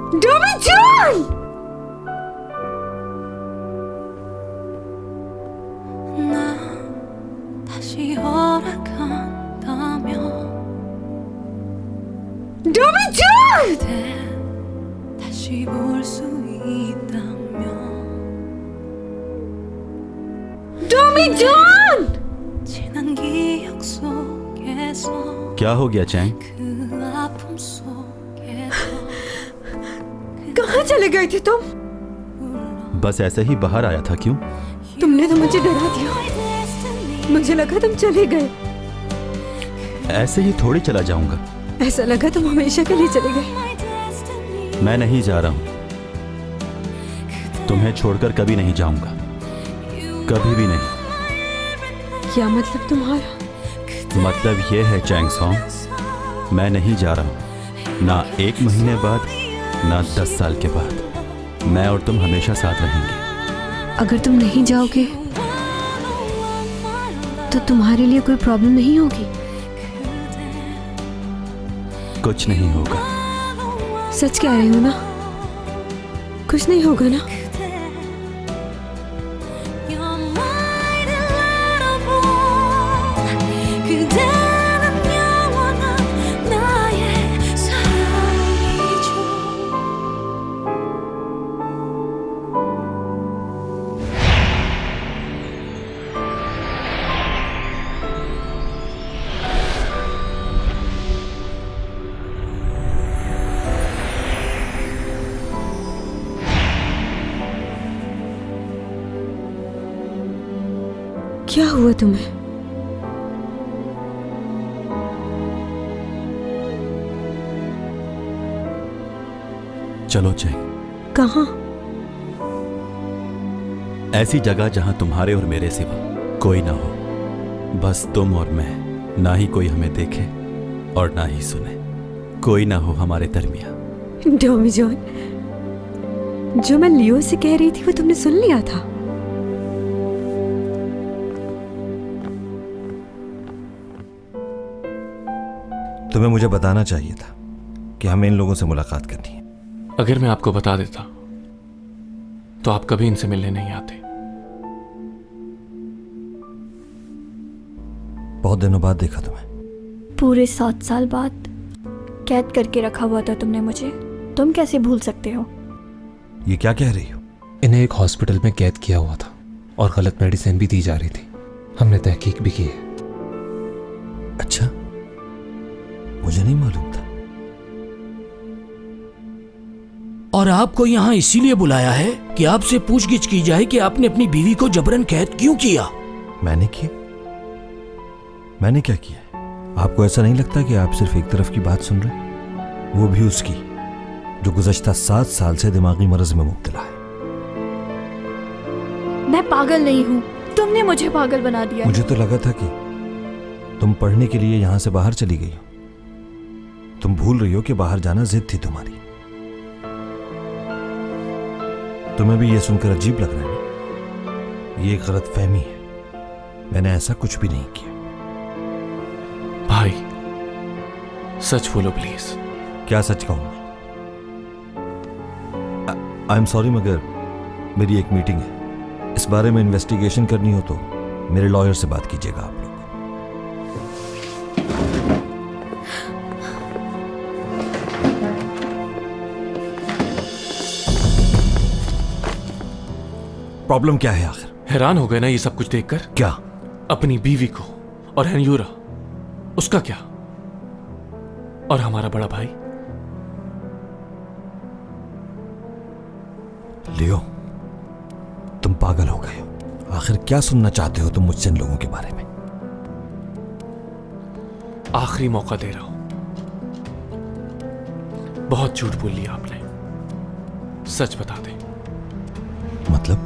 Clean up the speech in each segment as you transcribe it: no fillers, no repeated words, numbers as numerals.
डोमीजोन! डोमीजोन! डोमीजोन! क्या हो गया चैंग? कहाँ चले गए थे तुम? बस ऐसे ही बाहर आया था। क्यों? तुमने तो मुझे डरा दिया। मुझे लगा तुम चले गए। ऐसे ही थोड़ी चला जाऊंगा। ऐसा लगा तुम हमेशा के लिए चले गए। मैं नहीं जा रहा हूं। तुम्हें छोड़कर कभी नहीं जाऊंगा, कभी भी नहीं। क्या मतलब तुम्हारा? मतलब ये है चैंग सॉन्ग, मैं नहीं जा रहा हूं। ना 1 महीने बाद, ना 10 साल के बाद। मैं और तुम हमेशा साथ रहेंगे। अगर तुम नहीं जाओगे तो तुम्हारे लिए कोई प्रॉब्लम नहीं होगी? कुछ नहीं होगा। सच कह रही हो ना? कुछ नहीं होगा ना? क्या हुआ तुम्हें? चलो चैंग। कहाँ? ऐसी जगह जहां तुम्हारे और मेरे सिवा कोई ना हो। बस तुम और मैं। ना ही कोई हमें देखे और ना ही सुने। कोई ना हो हमारे दरमियां। डोमीजोन, जो मैं लियो से कह रही थी वो तुमने सुन लिया था? तुम्हें मुझे बताना चाहिए था कि हमें इन लोगों से मुलाकात करनी है। अगर मैं आपको बता देता तो आप कभी इनसे मिलने नहीं आते। बहुत दिनों बाद देखा तुम्हें। पूरे 7 साल बाद कैद करके रखा हुआ था तुमने मुझे। तुम कैसे भूल सकते हो? ये क्या कह रही हो? इन्हें एक हॉस्पिटल में कैद किया हुआ था और गलत मेडिसिन भी दी जा रही थी। हमने तहकीक भी की है। अच्छा, मुझे नहीं मालूम था। और आपको यहाँ इसीलिए बुलाया है कि आपसे पूछगिछ की जाए कि आपने अपनी बीवी को जबरन कैद क्यों किया। मैंने किया? मैंने क्या किया? आपको ऐसा नहीं लगता कि आप सिर्फ एक तरफ की बात सुन रहे हैं? वो भी उसकी जो गुज़श्ता 7 साल से दिमागी मर्ज में मुब्तला है। मैं पागल नहीं हूँ, तुमने मुझे पागल बना दिया। मुझे तो लगा था कि तुम पढ़ने के लिए यहां से बाहर चली गई हो। तुम भूल रही हो कि बाहर जाना जिद थी तुम्हारी। तुम्हें भी यह सुनकर अजीब लग रहा है ना? ये गलतफहमी है। मैंने ऐसा कुछ भी नहीं किया। भाई सच बोलो प्लीज। क्या सच कहूं मैं? आई एम सॉरी मगर मेरी एक मीटिंग है। इस बारे में इन्वेस्टिगेशन करनी हो तो मेरे लॉयर से बात कीजिएगा आप लोग। प्रॉब्लम क्या है आखिर? हैरान हो गए ना ये सब कुछ देखकर? क्या? अपनी बीवी को और हेन्यूरा, उसका क्या? और हमारा बड़ा भाई? लियो, तुम पागल हो गए हो। आखिर क्या सुनना चाहते हो तुम मुझसे इन लोगों के बारे में? आखिरी मौका दे रहा हूं। बहुत झूठ बोल लिया आपने, सच बता दे। मतलब?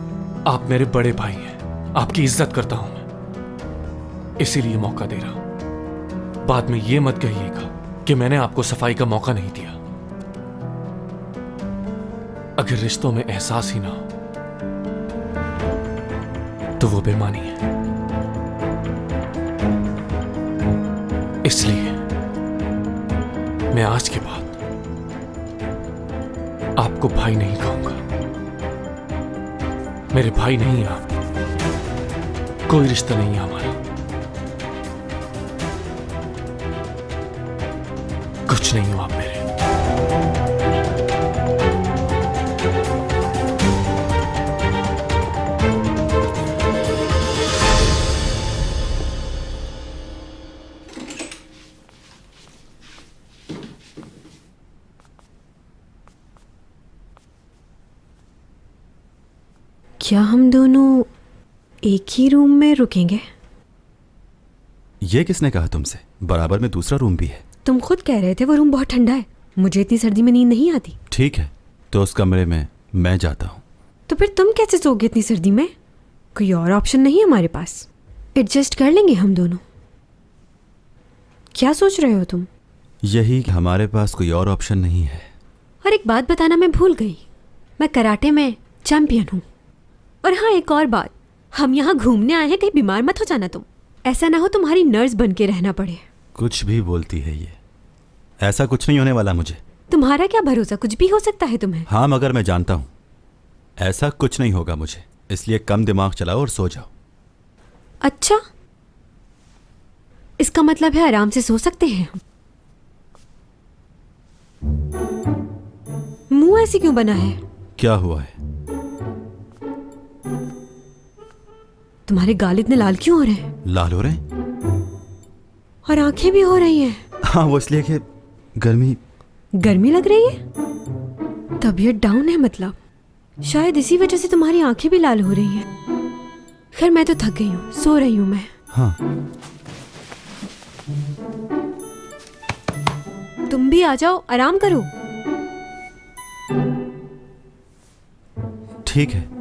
आप मेरे बड़े भाई हैं, आपकी इज्जत करता हूं मैं, इसीलिए मौका दे रहा हूं। बाद में यह मत कहिएगा कि मैंने आपको सफाई का मौका नहीं दिया। अगर रिश्तों में एहसास ही ना हो तो वो बेईमानी है। इसलिए मैं आज के बाद आपको भाई नहीं कहूंगा। मेरे भाई नहीं हैं आप, कोई रिश्ता नहीं है हमारा, कुछ नहीं हो आप मेरे। क्या हम दोनों एक ही रूम में रुकेंगे? ये किसने कहा तुमसे? बराबर में दूसरा रूम भी है। तुम खुद कह रहे थे वो रूम बहुत ठंडा है। मुझे इतनी सर्दी में नींद नहीं आती। ठीक है, तो उस कमरे में मैं जाता हूँ। तो फिर तुम कैसे सोओगे इतनी सर्दी में? कोई और ऑप्शन नहीं है हमारे पास? एडजस्ट कर लेंगे हम दोनों। क्या सोच रहे हो तुम? यही कि हमारे पास कोई और ऑप्शन नहीं है। और एक बात बताना मैं भूल गई, मैं कराटे में चैंपियन हूँ। और हाँ, एक और बात, हम यहाँ घूमने आए हैं, कहीं बीमार मत हो जाना तुम। ऐसा ना हो तुम्हारी नर्स बन के रहना पड़े। कुछ भी बोलती है ये। ऐसा कुछ नहीं होने वाला मुझे। तुम्हारा क्या भरोसा, कुछ भी हो सकता है तुम्हें। हाँ, मगर मैं जानता हूँ ऐसा कुछ नहीं होगा मुझे, इसलिए कम दिमाग चलाओ और सो जाओ। अच्छा, इसका मतलब है आराम से सो सकते हैं हम। मुंह ऐसे क्यों बना है? क्या हुआ है? तुम्हारे गाल इतने लाल क्यों हो रहे हैं? लाल हो रहे हैं? और आंखें भी हो रही हैं। हाँ, वो इसलिए कि गर्मी लग रही है? तबीयत डाउन है मतलब। शायद इसी वजह से तुम्हारी आंखें भी लाल हो रही हैं। खैर, मैं तो थक गई हूँ, सो रही हूँ मैं। हाँ। तुम भी आ जाओ, आराम करो। ठीक है।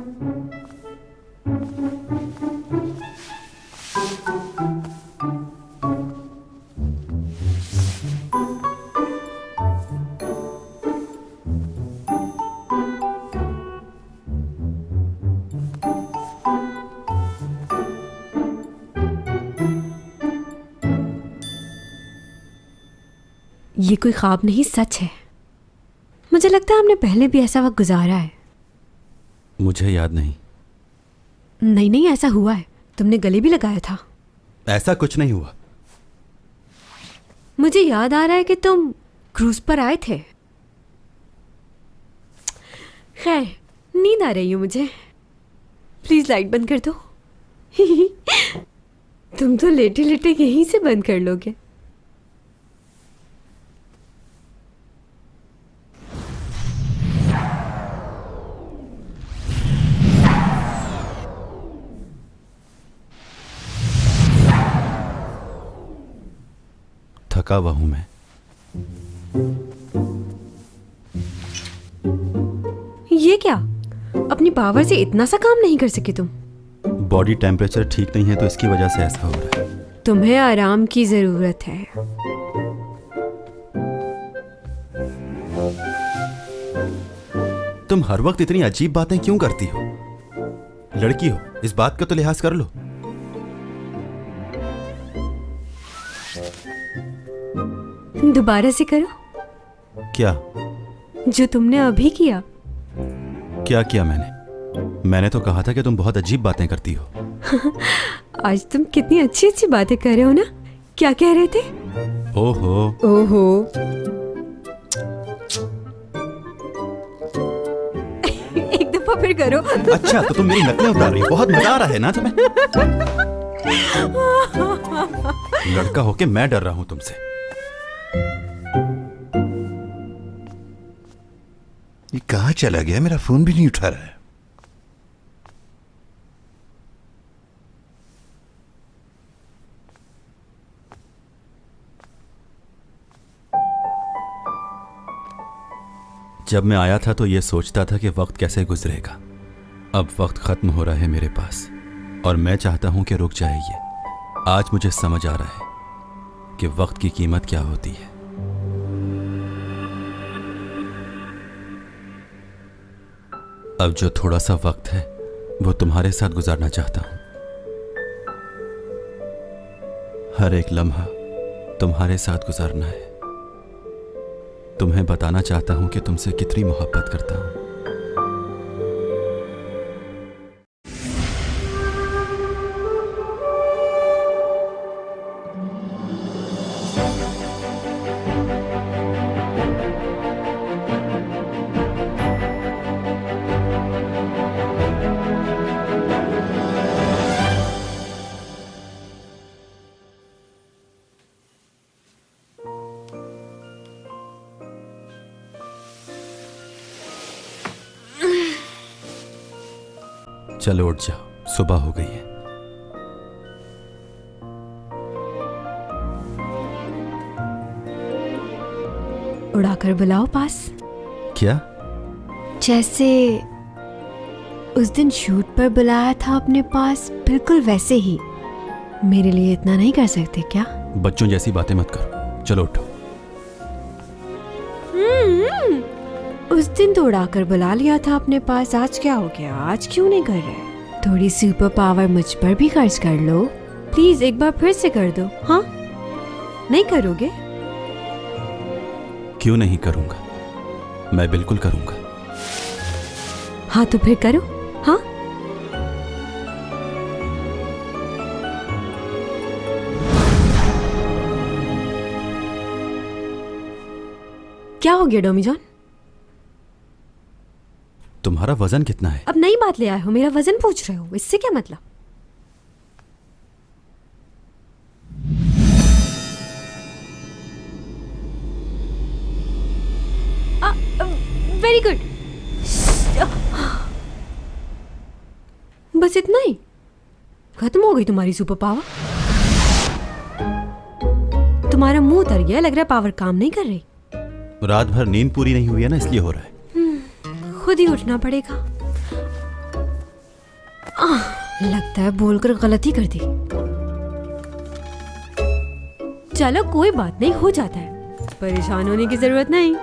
ये कोई ख्वाब नहीं, सच है। मुझे लगता है हमने पहले भी ऐसा वक्त गुजारा है। मुझे याद नहीं। नहीं नहीं, ऐसा हुआ है। तुमने गले भी लगाया था। ऐसा कुछ नहीं हुआ। मुझे याद आ रहा है कि तुम क्रूज पर आए थे। खैर, नींद आ रही है मुझे। प्लीज लाइट बंद कर दो। तुम तो लेटे लेटे यहीं से बंद कर लोगे। थका हुआ हूं मैं। ये क्या? अपनी पावर से इतना सा काम नहीं कर सके तुम? बॉडी टेम्परेचर ठीक नहीं है तो इसकी वजह से ऐसा हो रहा है। तुम्हें आराम की जरूरत है। तुम हर वक्त इतनी अजीब बातें क्यों करती हो? लड़की हो, इस बात का तो लिहाज कर लो। दोबारा से करो। क्या? जो तुमने अभी किया। क्या किया मैंने? मैंने तो कहा था कि तुम बहुत अजीब बातें करती हो। आज तुम कितनी अच्छी अच्छी बातें कर रहे हो ना। क्या कह रहे थे? ओहो। ओहो। एक दफा फिर करो। अच्छा, तो तुम मेरी नकलें उतार रही हो। बहुत मजा आ रहा है ना तुम्हें? लड़का होके मैं डर रहा हूं तुमसे। ये कहाँ चला गया? मेरा फोन भी नहीं उठा रहा है। जब मैं आया था तो ये सोचता था कि वक्त कैसे गुजरेगा। अब वक्त खत्म हो रहा है मेरे पास और मैं चाहता हूं कि रुक जाए ये। आज मुझे समझ आ रहा है कि वक्त की कीमत क्या होती है। अब जो थोड़ा सा वक्त है वो तुम्हारे साथ गुजारना चाहता हूं। हर एक लम्हा तुम्हारे साथ गुजारना है। तुम्हें बताना चाहता हूं कि तुमसे कितनी मोहब्बत करता हूं। चलो उठ जाओ, सुबह हो गई है। उड़ाकर बुलाओ पास। क्या? जैसे उस दिन शूट पर बुलाया था अपने पास, बिल्कुल वैसे ही। मेरे लिए इतना नहीं कर सकते क्या? बच्चों जैसी बातें मत करो, चलो उठो। उस दिन तो उड़ाकर बुला लिया था अपने पास, आज क्या हो गया? आज क्यों नहीं कर रहे? थोड़ी सुपर पावर मुझ पर भी खर्च कर लो प्लीज, एक बार फिर से कर दो। हाँ, नहीं करोगे? क्यों नहीं करूंगा, मैं बिल्कुल करूंगा। हाँ तो फिर करो। हाँ, क्या हो गया डोमी जॉन? तुम्हारा वजन कितना है? अब नई बात ले आए हो, मेरा वजन पूछ रहे हो, इससे क्या मतलब? वेरी गुड, बस इतना ही? खत्म हो गई तुम्हारी सुपर पावर? तुम्हारा मुंह उतर गया, लग रहा है पावर काम नहीं कर रही। रात भर नींद पूरी नहीं हुई है ना, इसलिए हो रहा है। खुद ही उठना पड़ेगा। लगता है बोलकर गलती कर दी। चलो कोई बात नहीं, हो जाता है, परेशान होने की जरूरत नहीं।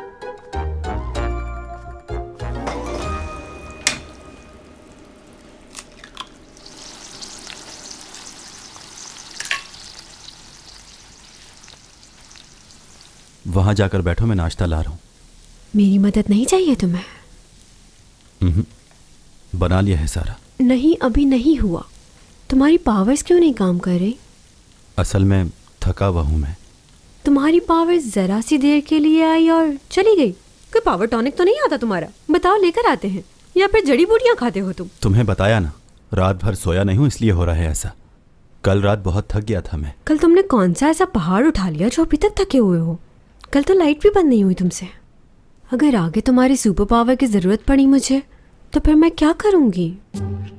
वहां जाकर बैठो, मैं नाश्ता ला रहा हूं। मेरी मदद नहीं चाहिए तुम्हें? बना लिया है सारा। नहीं, अभी नहीं हुआ। तुम्हारी पावर्स क्यों नहीं काम कर रही? असल में थका हुआ हूं मैं। तुम्हारी पावर्स जरा सी देर के लिए आई और चली गई। कोई पावर टॉनिक तो नहीं आता तुम्हारा? बताओ, लेकर आते हैं, या फिर जड़ी बूटियां खाते हो तुम? तुम्हें बताया ना, रात भर सोया नहीं हूं, इसलिए हो रहा है ऐसा। कल रात बहुत थक गया था मैं। कल तुमने कौन सा ऐसा पहाड़ उठा लिया जो अभी तक थके हुए हो? कल तो लाइट भी बंद नहीं हुई तुमसे। अगर आगे तुम्हारी सुपर पावर की जरूरत पड़ी मुझे, तो फिर मैं क्या करूंगी?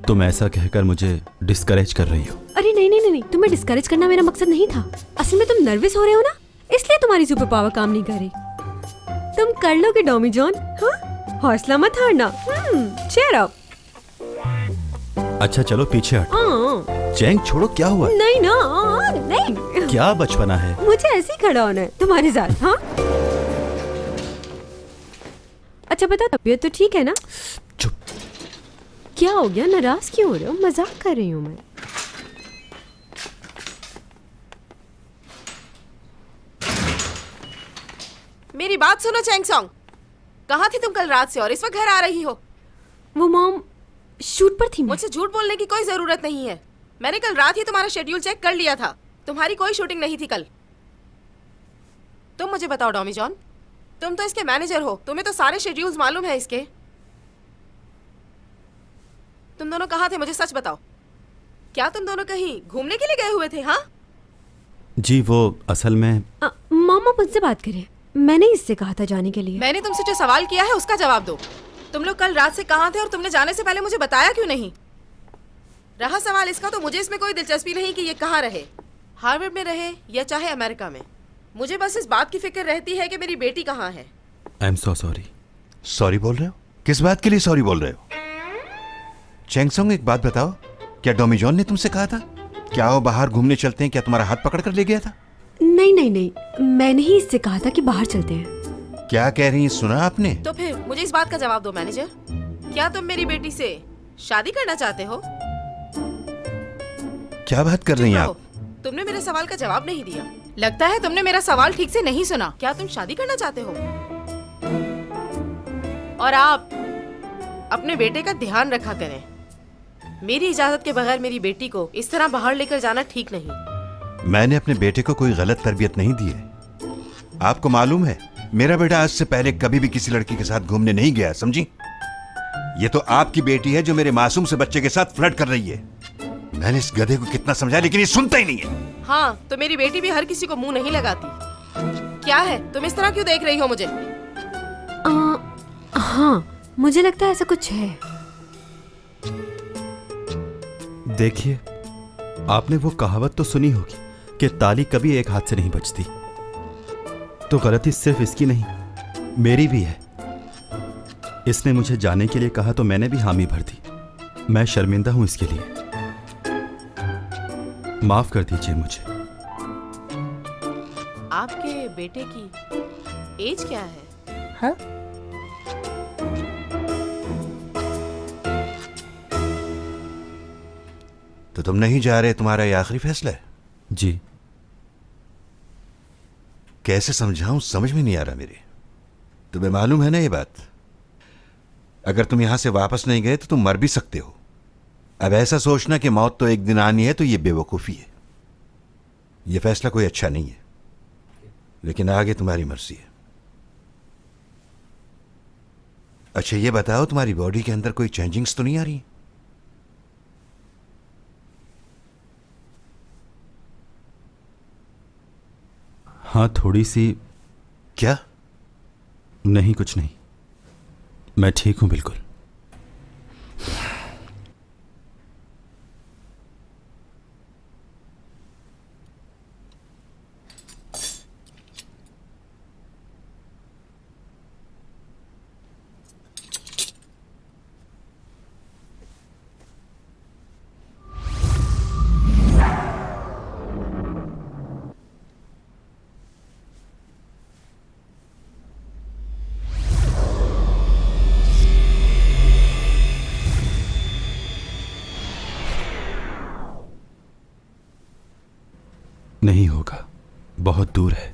तुम ऐसा कहकर मुझे डिस्करेज कर रही हो। अरे नहीं नहीं नहीं, तुम्हें डिस्करेज करना मेरा मकसद नहीं था। असल में तुम नर्वस हो रहे हो ना, इसलिए तुम्हारी सुपर पावर काम नहीं कर रही। तुम कर लोगे डॉमी जॉन। हाँ, हौसला मत हारना। Cheer up. अच्छा चलो पीछे हट। चैंग छोड़ो, क्या हुआ? नहीं ना, नहीं। क्या बचपना है? मुझे ऐसे ही खड़ा होना है तुम्हारे साथ। हाँ, अच्छा बता, तबीयत तो ठीक है ना? चुप। क्या हो गया, नाराज क्यों हो रहे हो? मजाक कर रही हूँ मैं। मेरी बात सुनो चैंग सॉन्ग, कहाँ थी तुम कल रात से और इस वक्त घर आ रही हो? वो मॉम, शूट पर थी मैं। मुझसे झूठ बोलने की कोई जरूरत नहीं है। मैंने कल रात ही तुम्हारा शेड्यूल चेक कर लिया था। तुम्हारी कोई शूटिंग नहीं थी कल। तुम मुझे बताओ डॉमी जॉन, तुम तो इसके मैनेजर हो, तुम्हें तो सारे शेड्यूल्स मालूम है इसके। तुम दोनों कहाँ थे, मुझे सच बताओ। क्या तुम दोनों कहीं घूमने के लिए गए हुए थे? हाँ जी, वो असल में मामा मुझसे बात करें, मैंने इससे कहा था जाने के लिए। मैंने तुमसे जो सवाल किया है उसका जवाब दो। तुम लोग कल रात से कहाँ थे और तुमने जाने से पहले मुझे बताया क्यों नहीं? रहा सवाल इसका, तो मुझे इसमें कोई दिलचस्पी नहीं कि ये कहाँ रहे, हार्वर्ड में रहे या चाहे अमेरिका में। मुझे बस इस बात की फिक्र रहती है कि मेरी बेटी कहाँ है। I am so sorry. Sorry बोल रहे हो? किस बात के लिए सॉरी बोल रहे हो? चैंगसोंग, एक बात बताओ, क्या डॉमी जॉन ने तुमसे कहा था क्या वो बाहर घूमने चलते हैं? क्या तुम्हारा हाथ पकड़ कर ले गया था? नहीं नहीं नहीं, मैंने ही इससे कहा था कि बाहर चलते हैं। क्या कह रही हैं, सुना आपने? तो फिर मुझे इस बात का जवाब दो मैनेजर, क्या तुम मेरी बेटी से शादी करना चाहते हो? क्या बात कर रही हैं आप? तुमने मेरे सवाल का जवाब नहीं दिया। लगता है तुमने मेरा सवाल ठीक से नहीं सुना। क्या तुम शादी करना चाहते हो? और आप अपने बेटे का ध्यान रखा करें। मेरी इजाजत के बगैर मेरी बेटी को इस तरह बाहर लेकर जाना ठीक नहीं। मैंने अपने बेटे को कोई गलत तरबियत नहीं दी है। आपको मालूम है, मेरा बेटा आज से पहले कभी भी किसी लड़की के साथ घूमने नहीं गया, समझी? ये तो आपकी बेटी है जो मेरे मासूम से बच्चे के साथ फ्लर्ट कर रही है। मैंने इस गधे को कितना समझाया लेकिन ये सुनता ही नहीं है। हाँ, तो मेरी बेटी भी हर किसी को मुंह नहीं लगाती। क्या है, तुम इस तरह क्यों देख रही हो मुझे? हाँ, मुझे लगता है ऐसा कुछ है। देखिए, आपने वो कहावत तो सुनी होगी कि ताली कभी एक हाथ से नहीं बजती। तो गलती सिर्फ इसकी नहीं, मेरी भी है। इसने मुझे जाने के लिए कहा तो मैंने भी हामी भर दी। मैं शर्मिंदा हूं इसके लिए। माफ कर दीजिए मुझे। आपके बेटे की एज क्या है? हाँ? तो तुम नहीं जा रहे, तुम्हारा ये आखिरी फैसला है? जी। कैसे समझाऊं, समझ में नहीं आ रहा मेरे। तुम्हें मालूम है ना ये बात, अगर तुम यहां से वापस नहीं गए तो तुम मर भी सकते हो। अब ऐसा सोचना कि मौत तो एक दिन आनी है, तो ये बेवकूफ़ी है। ये फैसला कोई अच्छा नहीं है, लेकिन आगे तुम्हारी मर्जी है। अच्छा ये बताओ, तुम्हारी बॉडी के अंदर कोई चेंजिंग्स तो नहीं आ रही? हाँ, थोड़ी सी। क्या? नहीं, कुछ नहीं, मैं ठीक हूं बिल्कुल। नहीं होगा, बहुत दूर है।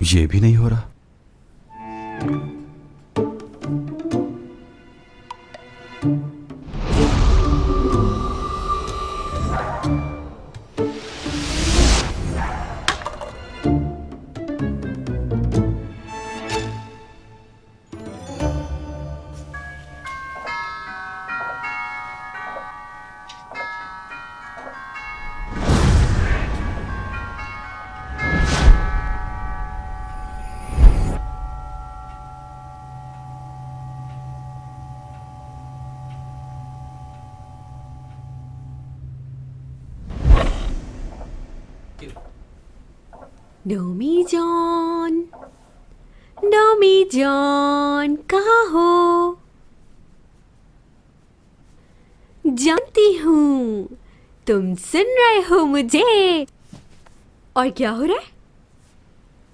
ये भी नहीं हो रहा। डोमी जॉन कहाँ हो? जानती हूँ तुम सुन रहे हो मुझे। और क्या हो रहा है?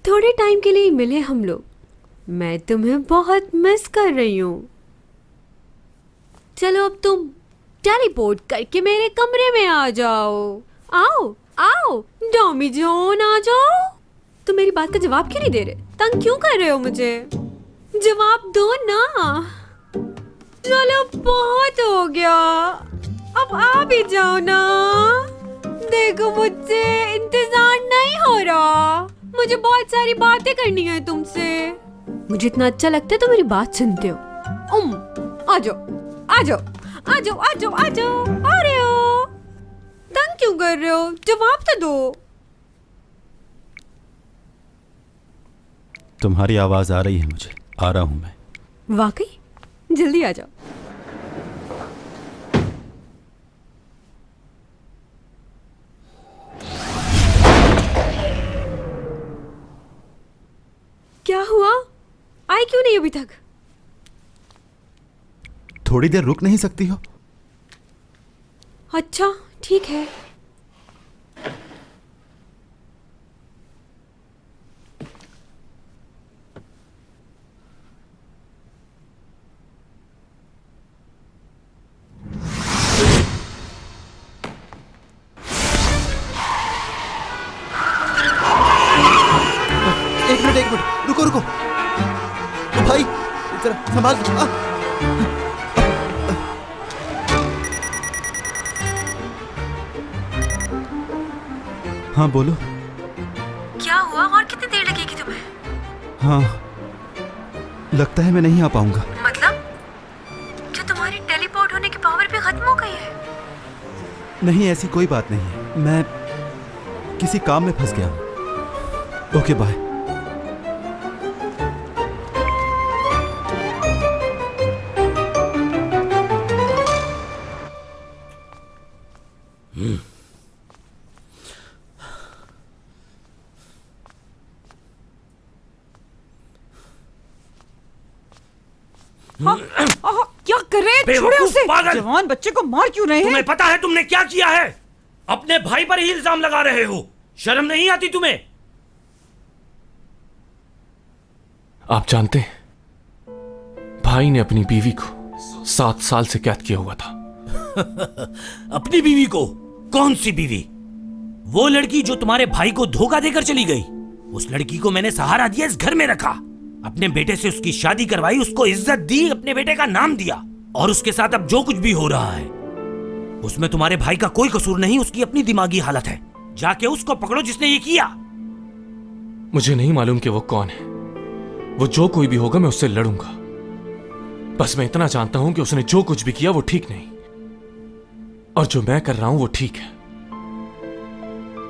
थोड़े टाइम के लिए मिले हम लोग, मैं तुम्हें बहुत मिस कर रही हूँ। चलो अब तुम टेलीपोर्ट करके मेरे कमरे में आ जाओ। आओ आओ डॉमी जॉन, आ जाओ। तुम मेरी बात का जवाब क्यों नहीं दे रहे? तंग क्यों कर रहे हो मुझे? जवाब दो ना। चलो बहुत हो गया, अब आ भी जाओ ना। देखो मुझसे इंतजार नहीं हो रहा, मुझे बहुत सारी बातें करनी है तुमसे। मुझे इतना अच्छा लगता है तो मेरी बात सुनते हो। आ जाओ आ जाओ आ जाओ आ जाओ आ जाओ। आ रहे हो? तंग क्यों कर रहे हो? जवाब तो दो। तुम्हारी आवाज आ रही है मुझे, आ रहा हूं मैं। वाकई? जल्दी आ जाओ। क्या हुआ? आए क्यों नहीं अभी तक? थोड़ी देर रुक नहीं सकती हो? अच्छा ठीक है। एक मिनट रुको रुको। ओ भाई जरा संभाल के। हाँ बोलो। क्या हुआ और कितनी देर लगेगी तुम्हें? हाँ लगता है मैं नहीं आ पाऊंगा। मतलब क्या तुम्हारी टेलीपोर्ट होने की पावर भी खत्म हो गई है? नहीं ऐसी कोई बात नहीं है, मैं किसी काम में फंस गया हूं। Okay bye. क्या कर रहे हैं? छोड़े बेवकूफ उसे। पागल! जवान बच्चे को मार क्यों रहे हैं? तुम्हें पता है तुमने क्या किया है? अपने भाई पर ही इल्जाम लगा रहे हो। शर्म नहीं आती तुम्हें? आप जानते हैं, भाई ने अपनी बीवी को 7 साल से कैद किया हुआ था। अपनी बीवी को? कौन सी बीवी? वो लड़की जो तुम्हारे भाई को धोखा देकर चली गई। उस लड़की को मैंने सहारा दिया, इस घर में रखा, अपने बेटे से उसकी शादी करवाई, उसको इज्जत दी, अपने बेटे का नाम दिया, और उसके साथ अब जो कुछ भी हो रहा है उसमें तुम्हारे भाई का कोई कसूर नहीं, उसकी अपनी दिमागी हालत है। जाके उसको पकड़ो जिसने ये किया। मुझे नहीं मालूम कि वो कौन है। वो जो कोई भी होगा मैं उससे लड़ूंगा। बस मैं इतना जानता हूं कि उसने जो कुछ भी किया वो ठीक नहीं, और जो मैं कर रहा हूं वो ठीक है।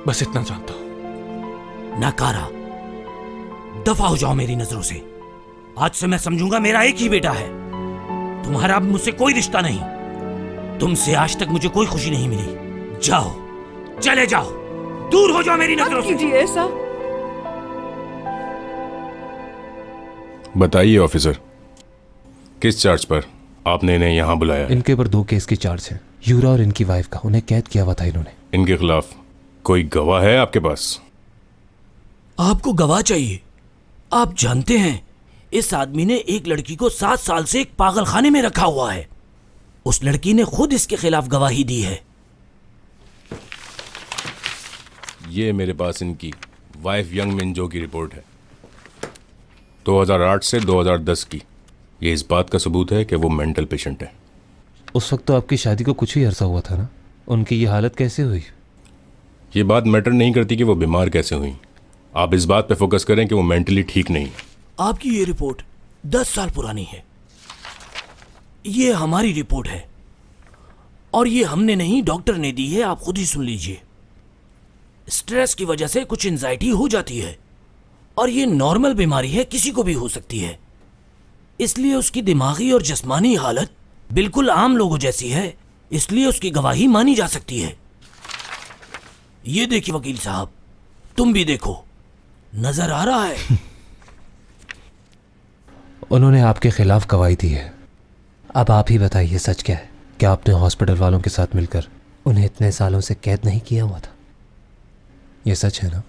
बस इतना जानता हूं। नकारा, दफा हो जाओ मेरी नजरों से। आज से मैं समझूंगा मेरा एक ही बेटा है। तुम्हारा अब मुझसे कोई रिश्ता नहीं। तुमसे आज तक मुझे कोई खुशी नहीं मिली। जाओ, चले जाओ, दूर हो जाओ मेरी नजरों से। कीजिए ऐसा। बताइए ऑफिसर, किस चार्ज पर आपने इन्हें यहाँ बुलाया है? इनके ऊपर 2 केस की चार्ज है, यूरा और इनकी वाइफ का। उन्हें कैद किया हुआ था इन्होंने। इनके खिलाफ कोई गवाह है आपके पास? आपको गवाह चाहिए? आप जानते हैं इस आदमी ने एक लड़की को 7 साल से एक पागल खाने में रखा हुआ है। उस लड़की ने खुद इसके खिलाफ गवाही दी है। ये मेरे पास इनकी वाइफ यंग मिंजो की रिपोर्ट है, 2008 से 2010 की। ये इस बात का सबूत है कि वो मेंटल पेशेंट है। उस वक्त तो आपकी शादी को कुछ ही अरसा हुआ था ना। उनकी ये हालत कैसे हुई? ये बात मैटर नहीं करती कि वो बीमार कैसे हुई। आप इस बात पे फोकस करें कि वो मेंटली ठीक नहीं। आपकी ये रिपोर्ट 10 साल पुरानी है। ये हमारी रिपोर्ट है, और ये हमने नहीं, डॉक्टर ने दी है। आप खुद ही सुन लीजिए। स्ट्रेस की वजह से कुछ एंजाइटी हो जाती है, और ये नॉर्मल बीमारी है, किसी को भी हो सकती है। इसलिए उसकी दिमागी और जिस्मानी हालत बिल्कुल आम लोगों जैसी है, इसलिए उसकी गवाही मानी जा सकती है। ये देखिए वकील साहब, तुम भी देखो, नजर आ रहा है। उन्होंने आपके खिलाफ गवाही दी है। अब आप ही बताइए सच क्या है? क्या आपने हॉस्पिटल वालों के साथ मिलकर उन्हें इतने सालों से कैद नहीं किया हुआ था? ये सच है ना?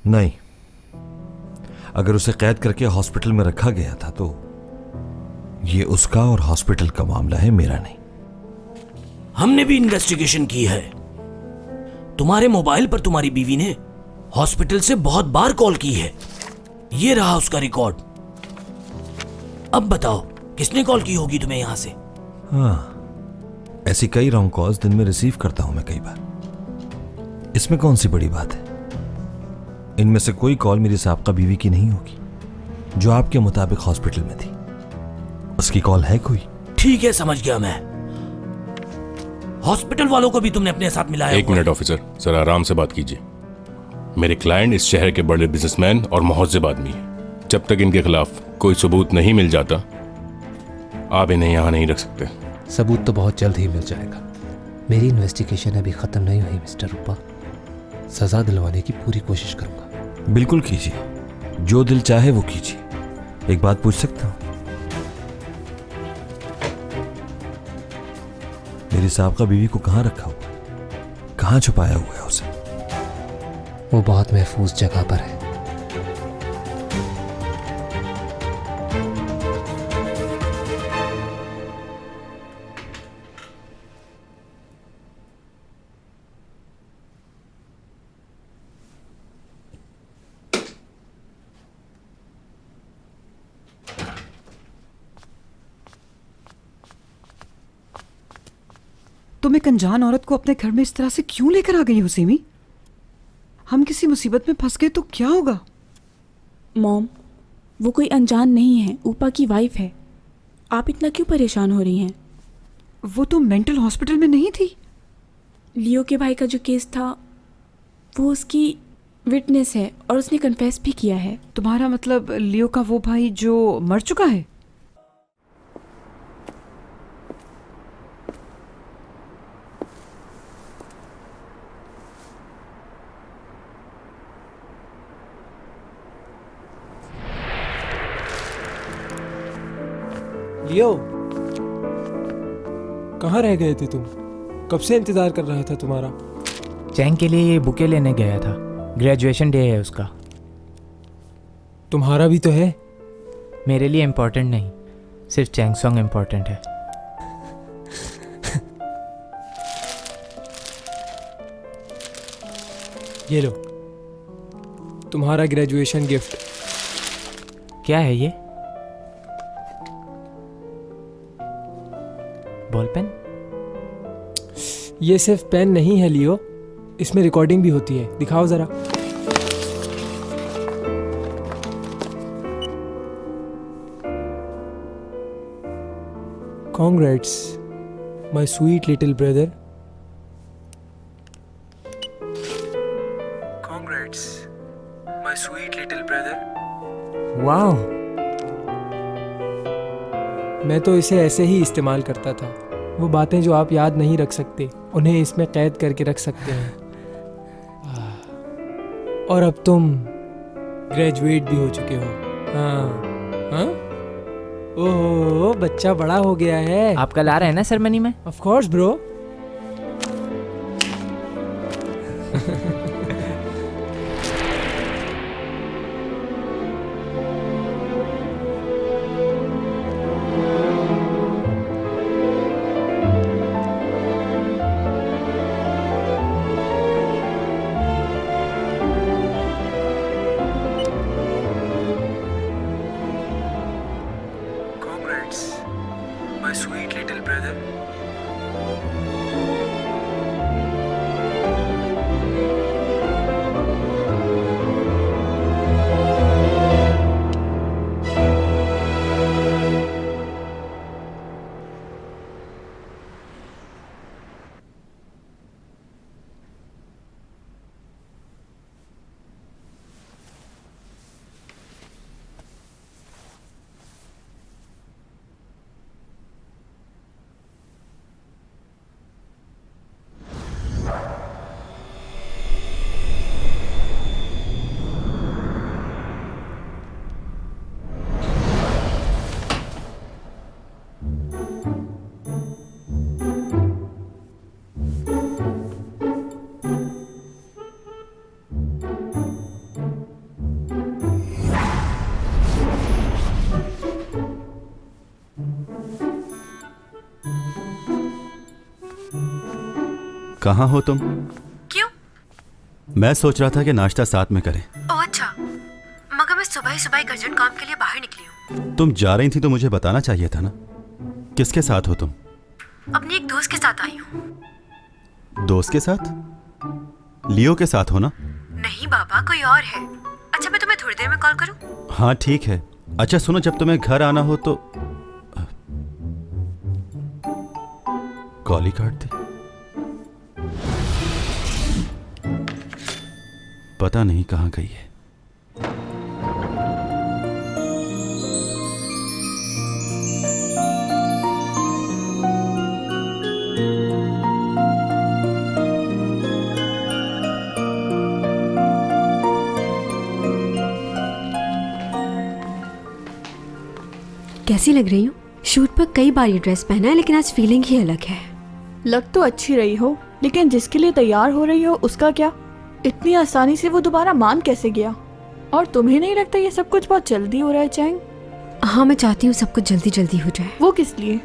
नहीं, अगर उसे कैद करके हॉस्पिटल में रखा गया था तो ये उसका और हॉस्पिटल का मामला है, मेरा नहीं। हमने भी इन्वेस्टिगेशन की है। तुम्हारे मोबाइल पर तुम्हारी बीवी ने हॉस्पिटल से बहुत बार कॉल की है। ये रहा उसका रिकॉर्ड। अब बताओ किसने कॉल की होगी तुम्हें यहां से? हाँ, ऐसी कई रॉन्ग कॉल्स दिन में रिसीव करता हूं मैं कई बार। इसमें कौन सी बड़ी बात है? इनमें से कोई कॉल मेरी साबका बीवी की नहीं होगी जो आपके मुताबिक हॉस्पिटल में थी। उसकी कॉल है कोई? ठीक है, समझ गया मैं। हॉस्पिटल वालों को भी तुमने अपने साथ मिलाया? एक मिनट ऑफिसर, सर आराम से बात कीजिए। मेरे क्लाइंट इस शहर के बड़े बिजनेसमैन और मुहज्जिब आदमी हैं। जब तक इनके खिलाफ कोई सबूत नहीं मिल जाता, आप इन्हें यहाँ नहीं रख सकते। सबूत तो बहुत जल्द ही मिल जाएगा। मेरी इन्वेस्टिगेशन अभी खत्म नहीं हुई मिस्टर रूपा। सजा दिलवाने की पूरी कोशिश करूंगा। बिल्कुल कीजिए, जो दिल चाहे वो कीजिए। एक बात पूछ सकता हूं? मेरे साहब का बीवी को कहाँ रखा हुआ है? कहाँ छुपाया हुआ है उसे? वो बहुत महफूज जगह पर है। तुम एक अनजान औरत को अपने घर में इस तरह से क्यों लेकर आ गई हो सिमी? हम किसी मुसीबत में फंस गए तो क्या होगा? मॉम, वो कोई अनजान नहीं है, ऊपा की वाइफ है। आप इतना क्यों परेशान हो रही हैं? वो तो मेंटल हॉस्पिटल में नहीं थी। लियो के भाई का जो केस था वो उसकी विटनेस है और उसने कन्फेस भी किया है। तुम्हारा मतलब लियो का वो भाई जो मर चुका है? लियो, कहाँ रह गए थे तुम? कब से इंतजार कर रहा था तुम्हारा। चैंग के लिए ये बुके लेने गया था, ग्रेजुएशन डे है उसका। तुम्हारा भी तो है। मेरे लिए इम्पोर्टेंट नहीं, सिर्फ चैंग सॉन्ग इम्पोर्टेंट है। ये लो तुम्हारा ग्रेजुएशन गिफ्ट। क्या है ये? Ball pen? ये सिर्फ पेन नहीं है लियो, इसमें रिकॉर्डिंग भी होती है। दिखाओ जरा। Congrats, my sweet little brother. Congrats, my sweet little brother. वाह, मैं तो इसे ऐसे ही इस्तेमाल करता था। वो बातें जो आप याद नहीं रख सकते उन्हें इसमें कैद करके रख सकते हैं। और अब तुम ग्रेजुएट भी हो चुके हो। हाँ हाँ, ओहो, बच्चा बड़ा हो गया है। आप कल आ रहे हैं ना सेरेमनी में? Of course bro. My sweet little brother. कहाँ हो तुम? क्यों? मैं सोच रहा था कि नाश्ता साथ में करें। ओह अच्छा, मगर मैं सुबह ही एक अर्जेंट काम के लिए बाहर निकली हूँ। तुम जा रही थी तो मुझे बताना चाहिए था ना। किसके साथ हो तुम? अपनी एक दोस्त के साथ आई हूँ। दोस्त के साथ? लियो के साथ हो ना? नहीं बाबा, कोई और है। अच्छा, मैं तुम्हें थोड़ी देर में कॉल करूँ? हाँ ठीक है। अच्छा सुनो, जब तुम्हें घर आना हो तो कॉल ही काट दी। पता नहीं कहाँ गई है। कैसी लग रही हूँ? शूट पर कई बार ये ड्रेस पहना है लेकिन आज फीलिंग ही अलग है। लग तो अच्छी रही हो, लेकिन जिसके लिए तैयार हो रही हो उसका क्या? इतनी आसानी से वो दोबारा मान कैसे गया? और तुम्हें नहीं लगता ये सब कुछ बहुत जल्दी हो रहा है चैंग? हाँ, मैं चाहती हूँ सब कुछ जल्दी जल्दी हो जाए। वो किस लिए?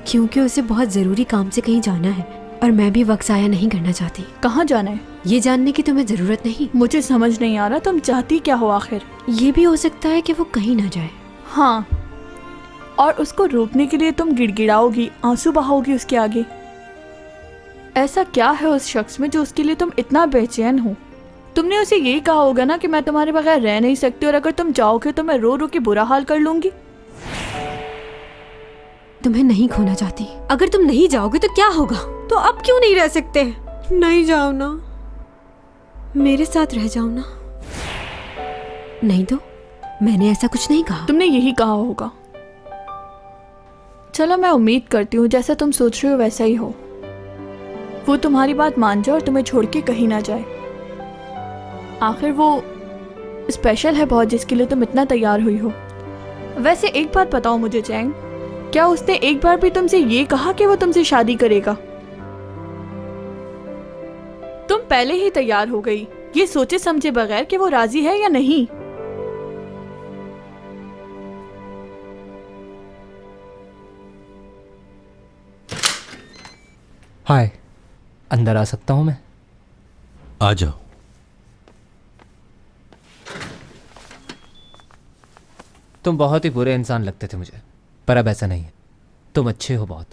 क्योंकि उसे बहुत ज़रूरी काम से कहीं जाना है और मैं भी वक्त ज़ाया नहीं करना चाहती। कहाँ जाना है? ये जानने की तुम्हें ज़रूरत नहीं। मुझे समझ नहीं आ रहा तुम चाहती क्या हो आखिर? ये भी हो सकता है कि वो कहीं ना जाए। हाँ, और उसको रोकने के लिए तुम गिड़गिड़ाओगी, आंसू बहाओगी उसके आगे। ऐसा क्या है उस शख्स में जो उसके लिए तुम इतना बेचैन हो? तुमने उसे यही कहा होगा ना कि मैं तुम्हारे बगैर रह नहीं सकती और अगर तुम जाओगे तो मैं रो रो के बुरा हाल कर लूंगी। तुम्हें नहीं खोना चाहती। अगर तुम नहीं जाओगे तो क्या होगा? तो अब क्यों नहीं रह सकते? नहीं जाओ ना, मेरे साथ रह जाओ ना। नहीं तो मैंने ऐसा कुछ नहीं कहा। तुमने यही कहा होगा। चलो, मैं उम्मीद करती हूँ जैसा तुम सोच रहे हो वैसा ही हो। वो तुम्हारी बात मान जाए और तुम्हें छोड़ के कहीं ना जाए। आखिर वो स्पेशल है बहुत जिसके लिए तुम इतना तैयार हुई हो। वैसे एक बात बताओ मुझे चैंग, क्या उसने एक बार भी तुमसे ये कहा कि वो तुमसे शादी करेगा? तुम पहले ही तैयार हो गई ये सोचे समझे बगैर कि वो राजी है या नहीं। हाय, अंदर आ सकता हूं मैं? आ जाओ। तुम बहुत ही बुरे इंसान लगते थे मुझे, पर अब ऐसा नहीं है। तुम अच्छे हो बहुत।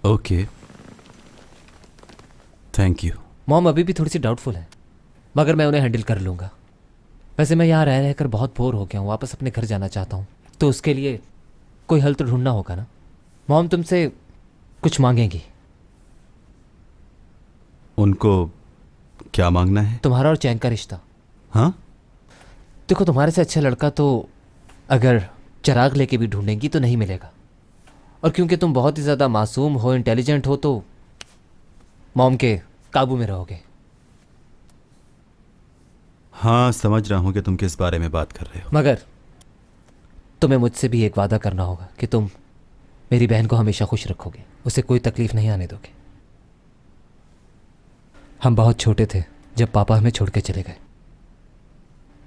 Okay, thank you. मॉम अभी भी थोड़ी सी डाउटफुल है, मगर मैं उन्हें हैंडल कर लूँगा। वैसे मैं यहाँ रह रहकर बहुत बोर हो गया हूँ, वापस अपने घर जाना चाहता हूँ। तो उसके लिए कोई हल तो ढूंढना होगा ना। मॉम तुमसे कुछ मांगेंगी। उनको क्या मांगना है? तुम्हारा और चैंग का रिश्ता। हाँ? देखो, तुम्हारे से अच्छा लड़का तो अगर चिराग लेके भी ढूंढेंगी तो नहीं मिलेगा। और क्योंकि तुम बहुत ही ज़्यादा मासूम हो, इंटेलिजेंट हो, तो मॉम के काबू में रहोगे। हाँ, समझ रहा हूँ कि तुम किस बारे में बात कर रहे हो। मगर तुम्हें मुझसे भी एक वादा करना होगा कि तुम मेरी बहन को हमेशा खुश रखोगे, उसे कोई तकलीफ नहीं आने दोगे। हम बहुत छोटे थे जब पापा हमें छोड़ के चले गए,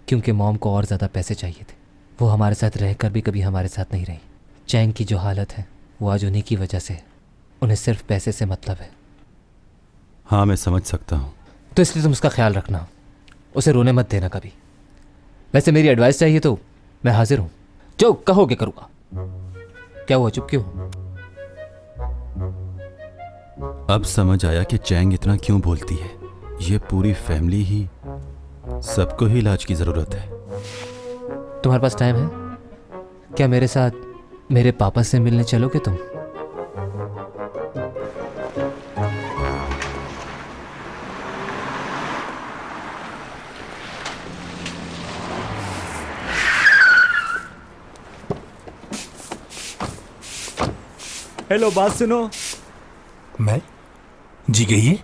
क्योंकि मॉम को और ज़्यादा पैसे चाहिए थे। वो हमारे साथ रहकर भी कभी हमारे साथ नहीं रही। चैंग की जो हालत है वो आज उन्हीं की वजह से है। उन्हें सिर्फ पैसे से मतलब है। हाँ, मैं समझ सकता हूँ। तो इसलिए तुम उसका ख्याल रखना, उसे रोने मत देना कभी। वैसे मेरी एडवाइस चाहिए तो मैं हाजिर हूँ, जो कहोगे करूँगा। क्या हुआ, चुप क्यों? अब समझ आया कि चैंग इतना क्यों बोलती है। ये पूरी फैमिली ही, सबको ही इलाज की ज़रूरत है। तुम्हारे पास टाइम है क्या? मेरे साथ मेरे पापा से मिलने चलोगे तुम? हेलो, बात सुनो। मैं? जी कहिए।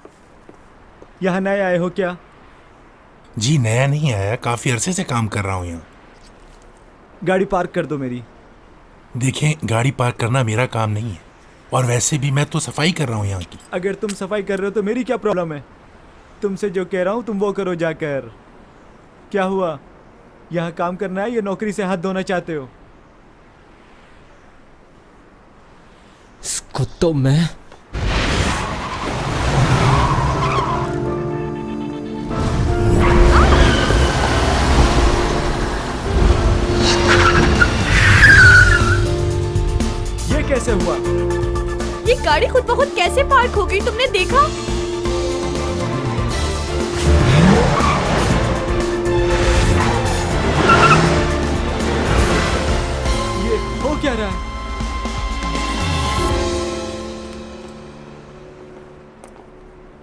यहाँ नए आए हो क्या? जी नया नहीं आया, काफी अरसे से काम कर रहा हूँ यहाँ। गाड़ी पार्क कर दो मेरी। देखें, गाड़ी पार्क करना मेरा काम नहीं है, और वैसे भी मैं तो सफाई कर रहा हूँ यहाँ की। अगर तुम सफाई कर रहे हो तो मेरी क्या प्रॉब्लम है? तुमसे जो कह रहा हूँ तुम वो करो जाकर। क्या हुआ, यहाँ काम करना है या नौकरी से हाथ धोना चाहते हो? इसको तो मैं ये कैसे हुआ? ये गाड़ी खुद ब खुद कैसे पार्क हो गई, तुमने देखा? ये हो क्या रहा है?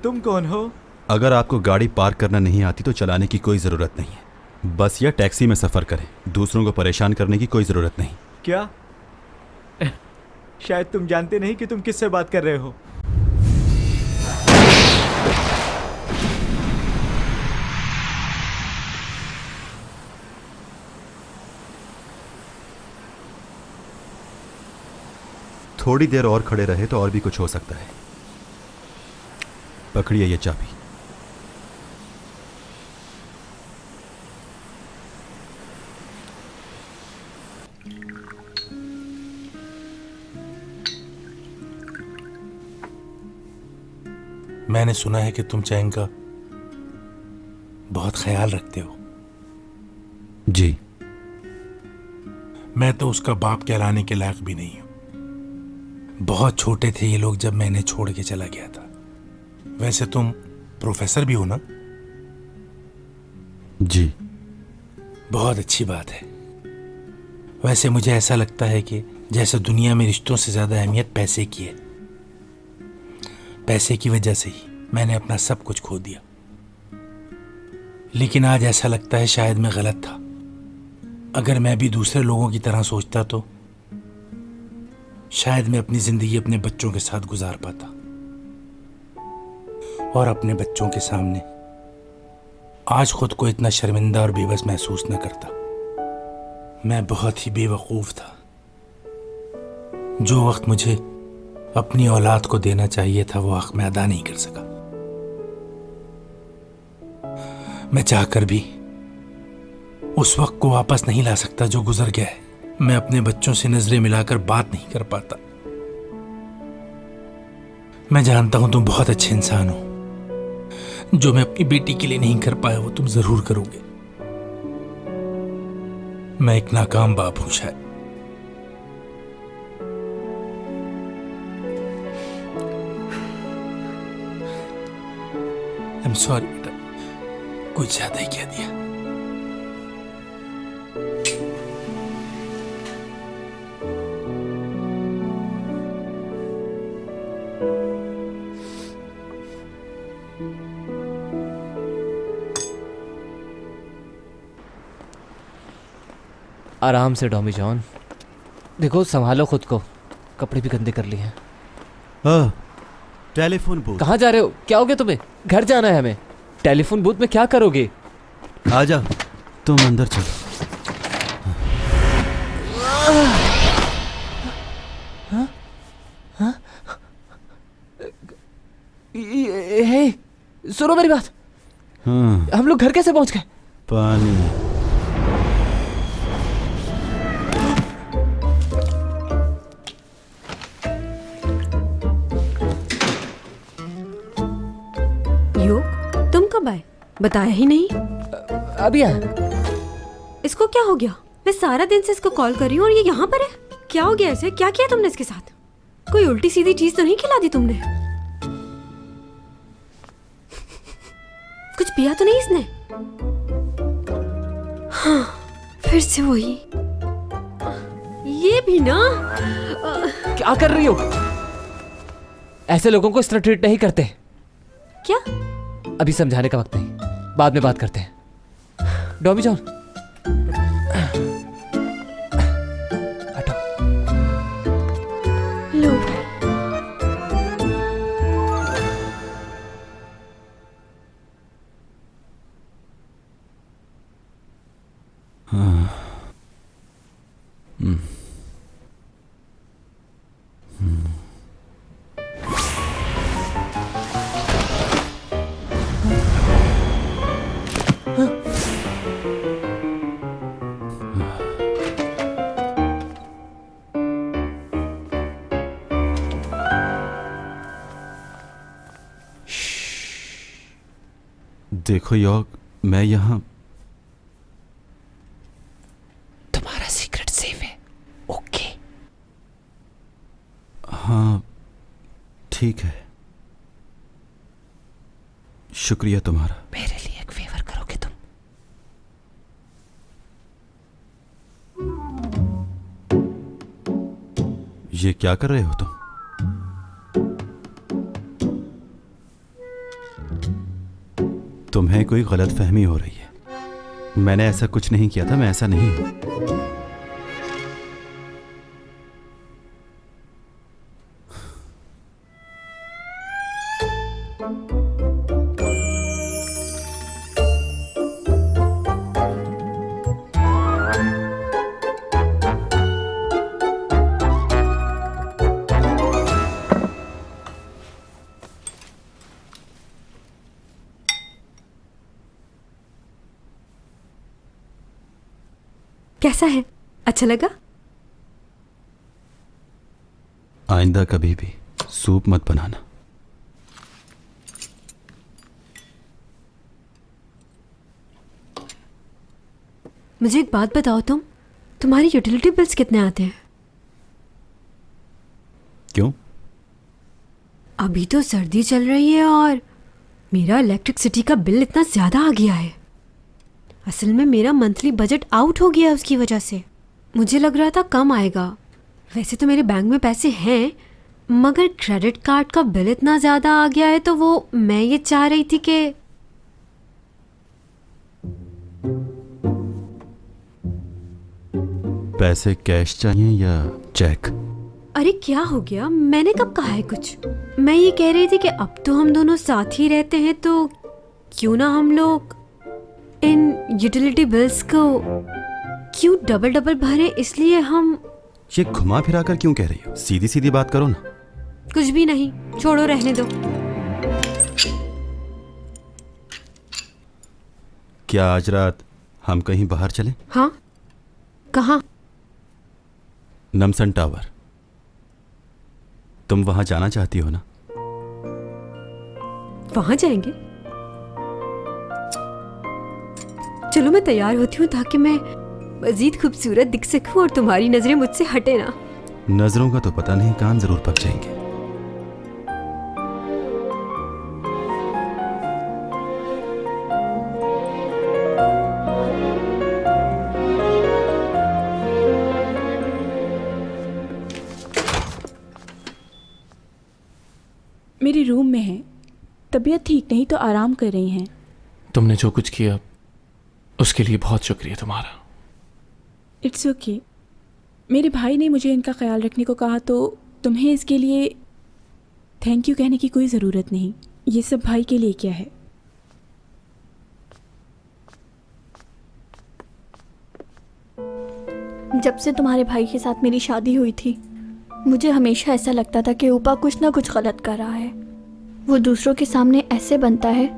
तुम कौन हो? अगर आपको गाड़ी पार्क करना नहीं आती तो चलाने की कोई ज़रूरत नहीं है। बस या टैक्सी में सफ़र करें, दूसरों को परेशान करने की कोई ज़रूरत नहीं। क्या? शायद तुम जानते नहीं कि तुम किससे बात कर रहे हो। थोड़ी देर और खड़े रहे तो और भी कुछ हो सकता है। पकड़िए ये चाबी। मैंने सुना है कि तुम चैंग का बहुत ख्याल रखते हो। जी। मैं तो उसका बाप कहलाने के लायक भी नहीं हूं। बहुत छोटे थे ये लोग जब मैं इन्हें छोड़ के चला गया था। वैसे तुम प्रोफेसर भी हो ना? जी। बहुत अच्छी बात है। वैसे मुझे ऐसा लगता है कि जैसे दुनिया में रिश्तों से ज्यादा अहमियत पैसे की है, पैसे की वजह से ही मैंने अपना सब कुछ खो दिया। लेकिन आज ऐसा लगता है शायद मैं गलत था। अगर मैं भी दूसरे लोगों की तरह सोचता तो शायद मैं अपनी जिंदगी अपने बच्चों के साथ गुजार पाता और अपने बच्चों के सामने आज खुद को इतना शर्मिंदा और बेबस महसूस न करता। मैं बहुत ही बेवकूफ था। जो वक्त मुझे अपनी औलाद को देना चाहिए था वो हक मैं अदा नहीं कर सका। मैं चाहकर भी उस वक्त को वापस नहीं ला सकता जो गुजर गया है। मैं अपने बच्चों से नजरें मिलाकर बात नहीं कर पाता। मैं जानता हूं तुम बहुत अच्छे इंसान हो। जो मैं अपनी बेटी के लिए नहीं कर पाया वो तुम जरूर करोगे। मैं एक नाकाम बाप हूं शायद। आई एम सॉरी बेटा, कुछ ज्यादा ही कह दिया। आराम से डॉमी जॉन, देखो संभालो खुद को, कपड़े भी गंदे कर लिए हैं। Telephone booth. कहाँ जा रहे हो? क्या हो गया तुम्हें? घर जाना है हमें। टेलीफोन बूथ में क्या करोगे? आ जा, तुम अंदर चलो। हे, सुनो मेरी बात। हम लोग घर कैसे पहुंच गए? पानी। तुम कब आए? बताया ही नहीं। अभी आया। इसको क्या हो गया? मैं सारा दिन से इसको कॉल कर रही हूँ और ये यहाँ पर है। क्या हो गया इसे? क्या किया तुमने इसके साथ? कोई उल्टी सीधी चीज तो नहीं खिला दी तुमने? कुछ पिया तो नहीं इसने? हाँ, फिर से वही। ये भी ना। क्या कर रही हो? ऐसे लोगों को इस तरह ट्रीट नहीं करते। क्या? अभी समझाने का वक्त नहीं, बाद में बात करते हैं। डॉमी जॉन, हटो। लो। देखो यॉर्क, मैं यहाँ। तुम्हारा सीक्रेट सेफ है, ओके? हाँ, ठीक है। शुक्रिया तुम्हारा। मेरे लिए एक फेवर करोगे तुम? ये क्या कर रहे हो तुम? तुम्हें कोई गलतफहमी हो रही है। मैंने ऐसा कुछ नहीं किया था, मैं ऐसा नहीं हूं। कैसा है? अच्छा लगा? आइंदा कभी भी सूप मत बनाना। मुझे एक बात बताओ, तुम्हारी यूटिलिटी बिल्स कितने आते हैं? क्यों? अभी तो सर्दी चल रही है और मेरा इलेक्ट्रिसिटी का बिल इतना ज़्यादा आ गया है। असल में मेरा मंथली बजट आउट हो गया है उसकी वजह से। मुझे लग रहा था कम आएगा। वैसे तो मेरे बैंक में पैसे हैं, मगर क्रेडिट कार्ड का बिल इतना ज़्यादा आ गया है, तो वो मैं ये चाह रही थी कि पैसे कैश चाहिए या चेक? अरे क्या हो गया? मैंने कब कहा है कुछ? मैं ये कह रही थी कि अब तो हम दोनों साथ ही रहते हैं, तो क्यों ना हम लोग इन यूटिलिटी बिल्स को क्यों डबल डबल भरें। इसलिए हम ये घुमा फिरा कर क्यों कह रही हो? सीधी सीधी बात करो ना। कुछ भी नहीं, छोड़ो, रहने दो। क्या आज रात हम कहीं बाहर चलें? हाँ, कहाँ? नमसन टावर। तुम वहां जाना चाहती हो ना? वहां जाएंगे? चलो मैं तैयार होती हूँ ताकि मैं मजीद खूबसूरत दिख सकूं और तुम्हारी नजरें मुझसे हटे ना। नजरों का तो पता नहीं, कान जरूर पक जाएंगे। मेरे रूम में है। तबीयत ठीक नहीं तो आराम कर रही हैं। तुमने जो कुछ किया उसके लिए बहुत शुक्रिया तुम्हारा। It's okay. मेरे भाई ने मुझे इनका ख्याल रखने को कहा, तो तुम्हें इसके लिए थैंक यू कहने की कोई ज़रूरत नहीं। ये सब भाई के लिए क्या है। जब से तुम्हारे भाई के साथ मेरी शादी हुई थी, मुझे हमेशा ऐसा लगता था कि ऊपा कुछ ना कुछ गलत कर रहा है। वो दूसरों के सामने ऐसे बनता है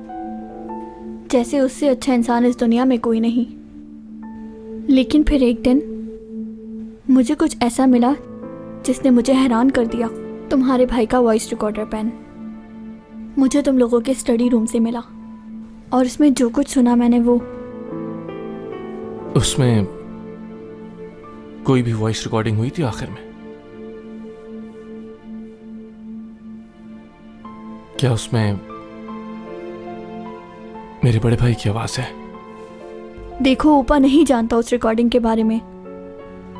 जैसे उससे अच्छा इंसान इस दुनिया में कोई नहीं। लेकिन फिर एक दिन मुझे कुछ ऐसा मिला जिसने मुझे हैरान कर दिया। तुम्हारे भाई का वॉइस रिकॉर्डर पेन मुझे तुम लोगों के स्टडी रूम से मिला, और इसमें जो कुछ सुना मैंने, वो उसमें कोई भी वॉइस रिकॉर्डिंग हुई थी आखिर में? क्या उसमें मेरे बड़े भाई की आवाज है? देखो, ऊपा नहीं जानता उस रिकॉर्डिंग के बारे में।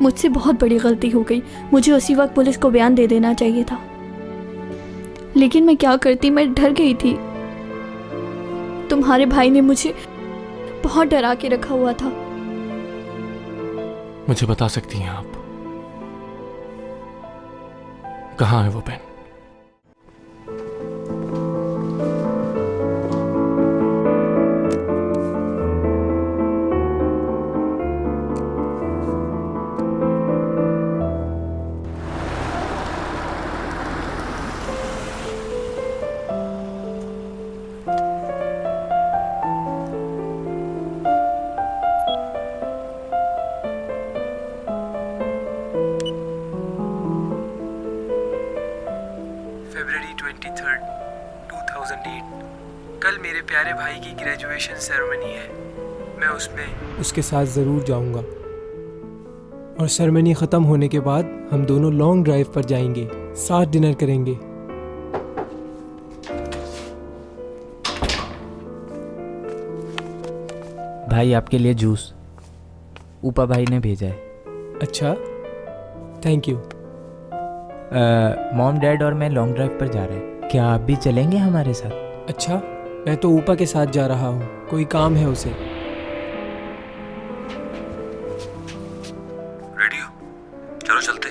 मुझसे बहुत बड़ी गलती हो गई। मुझे उसी वक्त पुलिस को बयान दे देना चाहिए था, लेकिन मैं क्या करती, मैं डर गई थी। तुम्हारे भाई ने मुझे बहुत डरा के रखा हुआ था। मुझे बता सकती हैं आप कहाँ है वो पेन? फरवरी 23, 2008। कल मेरे प्यारे भाई की ग्रेजुएशन सेरेमनी है। मैं उसमें उसके साथ ज़रूर जाऊंगा, और सेरेमनी ख़त्म होने के बाद हम दोनों लॉन्ग ड्राइव पर जाएंगे, साथ डिनर करेंगे। भाई आपके लिए जूस ऊपा भाई ने भेजा है। अच्छा, थैंक यू। मॉम डैड और मैं लॉन्ग ड्राइव पर जा रहे हैं, क्या आप भी चलेंगे हमारे साथ? अच्छा, मैं तो ऊपा के साथ जा रहा हूँ, कोई काम है उसे। रेडी हो? चलो चलते।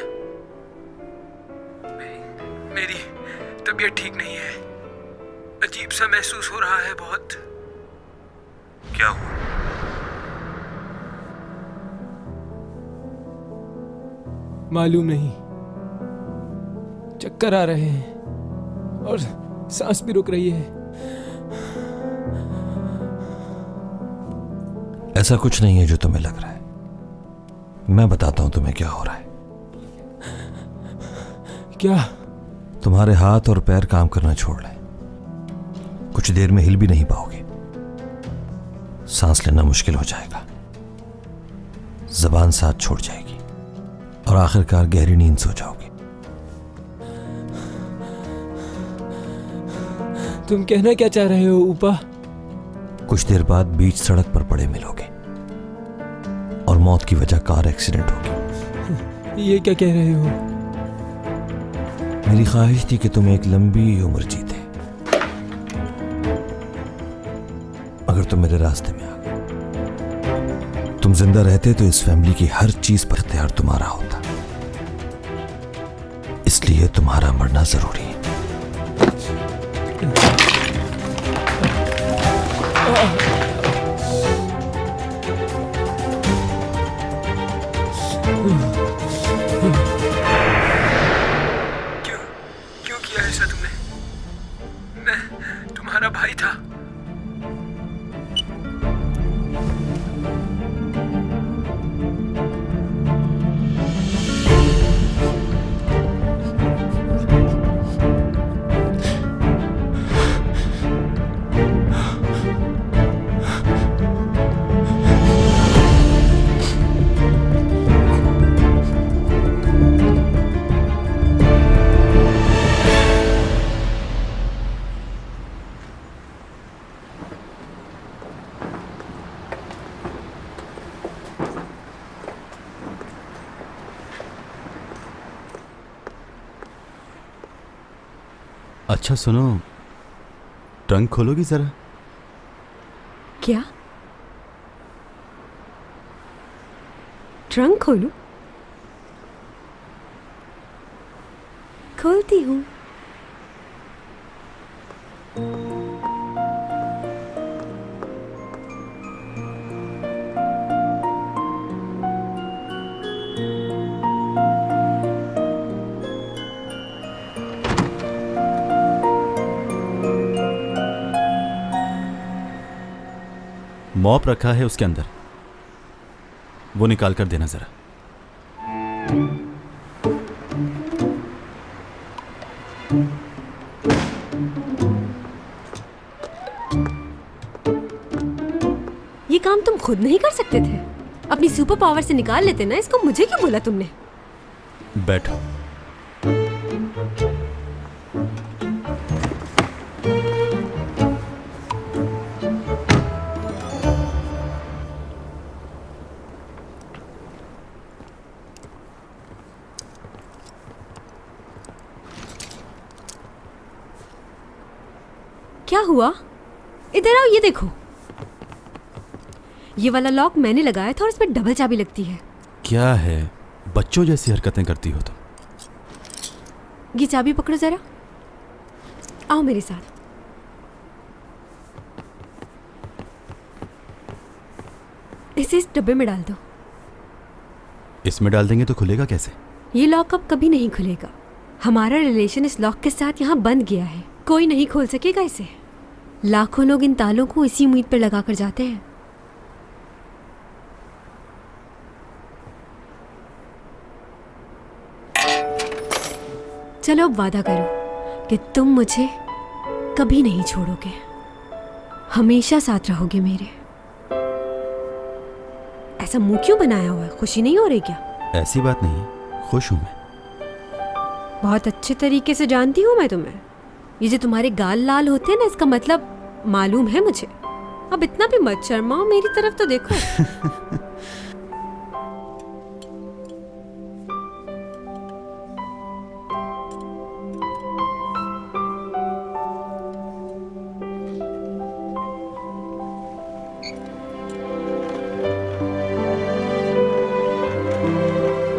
मेरी तबीयत ठीक नहीं है, अजीब सा महसूस हो रहा है बहुत। क्या हुआ? मालूम नहीं, चक्कर आ रहे हैं और सांस भी रुक रही है। ऐसा कुछ नहीं है जो तुम्हें लग रहा है। मैं बताता हूं तुम्हें क्या हो रहा है। क्या? तुम्हारे हाथ और पैर काम करना छोड़ लें, कुछ देर में हिल भी नहीं पाओगे, सांस लेना मुश्किल हो जाएगा, जबान साथ छोड़ जाएगी और आखिरकार गहरी नींद सो जाओगे। तुम कहना क्या चाह रहे हो ऊपा? कुछ देर बाद बीच सड़क पर पड़े मिलोगे और मौत की वजह कार एक्सीडेंट होगी। ये क्या कह रहे हो? मेरी ख्वाहिश थी कि तुम एक लंबी उम्र जीते, मगर तुम मेरे रास्ते में आ गए। तुम जिंदा रहते तो इस फैमिली की हर चीज पर इख्तियार तुम्हारा होता, इसलिए तुम्हारा मरना जरूरी है। क्यों किया ऐसा तुमने? मैं तुम्हारा भाई था। अच्छा सुनो, ट्रंक खोलोगी जरा? क्या? ट्रंक खोलूं? खोलती हूँ। मॉप रखा है उसके अंदर, वो निकाल कर देना जरा। ये काम तुम खुद नहीं कर सकते थे? अपनी सुपर पावर से निकाल लेते ना इसको, मुझे क्यों बोला तुमने? बैठो। क्या हुआ? इधर आओ, ये देखो। ये वाला लॉक मैंने लगाया था और इसमें डबल चाबी लगती है। क्या है, बच्चों जैसी हरकतें करती हो तुम। ये चाबी पकड़ो जरा, आओ मेरे साथ। इसे इस डब्बे में डाल दो। इसमें डाल देंगे तो खुलेगा कैसे? ये लॉक अब कभी नहीं खुलेगा। हमारा रिलेशन इस लॉक के साथ यहाँ बंद गया है, कोई नहीं खोल सकेगा इसे। लाखों लोग इन तालों को इसी उम्मीद पर लगा कर जाते हैं। चलो अब वादा करो कि तुम मुझे कभी नहीं छोड़ोगे, हमेशा साथ रहोगे मेरे। ऐसा मुंह क्यों बनाया हुआ है? खुशी नहीं हो रही क्या? ऐसी बात नहीं है, खुश हूं मैं। बहुत अच्छे तरीके से जानती हूँ मैं तुम्हें। ये जो तुम्हारे गाल लाल होते हैं ना, इसका मतलब मालूम है मुझे। अब इतना भी मत शर्माओ, मेरी तरफ तो देखो।